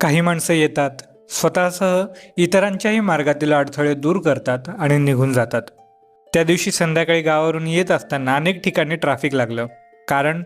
काही माणसं येतात, स्वतःसह इतरांच्याही मार्गातील अडथळे दूर करतात आणि निघून जातात. त्या दिवशी संध्याकाळी गावावरून येत असताना अनेक ठिकाणी ट्रॅफिक लागलं. कारण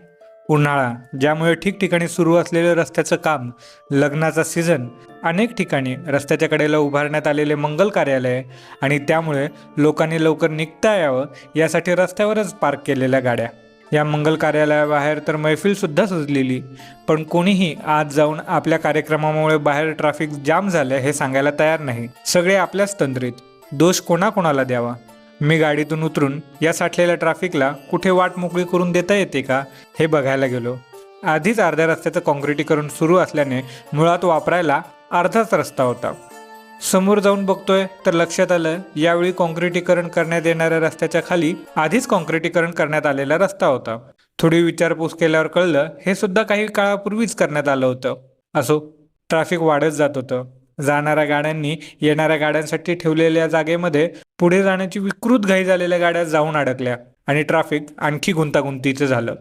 उन्हाळा, ज्यामुळे ठिकठिकाणी सुरू असलेलं रस्त्याचं काम, लग्नाचा सीझन, अनेक ठिकाणी रस्त्याच्या कडेला उभारण्यात आलेले मंगल कार्यालय आणि त्यामुळे लोकांनी लवकर निघता यावं यासाठी रस्त्यावरच पार्क केलेल्या गाड्या. या मंगल कार्यालयाबाहेर तर मैफिलसुद्धा सजलेली, पण कोणीही आज जाऊन आपल्या कार्यक्रमामुळे बाहेर ट्रॅफिक जाम झालं हे सांगायला तयार नाही. सगळे आपल्याच तंद्रीत. दोष कोणाकोणाला द्यावा? मी गाडीतून उतरून या साठलेल्या ट्रॅफिकला कुठे वाट मोकळी करून देता येते का हे बघायला गेलो. आधीच अर्ध्या रस्त्याचं काँक्रिटीकरण सुरू असल्याने मुळात वापरायला अर्धाच रस्ता होता. समोर जाऊन बघतोय तर लक्षात आलं, यावेळी काँक्रिटीकरण करण्यात येणाऱ्या रस्त्याच्या खाली आधीच काँक्रिटीकरण करण्यात आलेला रस्ता होता. थोडी विचारपूस केल्यावर कळलं, हे सुद्धा काही काळापूर्वीच करण्यात आलं होतं. असो, ट्रॅफिक वाढत जात होतं. जाणाऱ्या गाड्यांनी येणाऱ्या गाड्यांसाठी ठेवलेल्या जागेमध्ये पुढे जाण्याची विकृत घाई झालेल्या गाड्या जाऊन अडकल्या आणि ट्रॅफिक आणखी गुंतागुंतीचं झालं.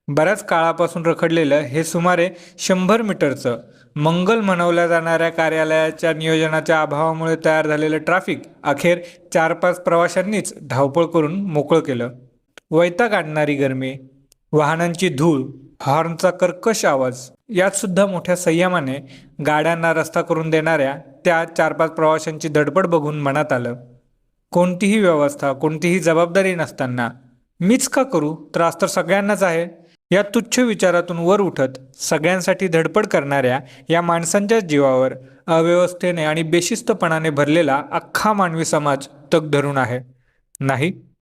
बऱ्याच काळापासून रखडलेलं हे सुमारे 100 मीटरचं मंगल म्हणवल्या जाणाऱ्या कार्यालयाच्या नियोजनाच्या अभावामुळे तयार झालेलं ट्रॅफिक अखेर 4-5 प्रवाशांनीच धावपळ करून मोकळं केलं. वैताग आणणारी गरमी, वाहनांची धूळ, हॉर्नचा कर्कश आवाज, यात सुद्धा मोठ्या संयमाने गाड्यांना रस्ता करून देणाऱ्या त्या 4-5 प्रवाशांची धडपड बघून मनात आलं, कोणतीही व्यवस्था, कोणतीही जबाबदारी नसताना मीच का करू? त्रास तर सगळ्यांनाच आहे. या तुच्छ विचारातून वर उठत सगळ्यांसाठी धडपड करणाऱ्या या माणसांच्याच जीवावर अव्यवस्थेने आणि बेशिस्तपणाने भरलेला अख्खा मानवी समाज तग धरून आहे. नाही,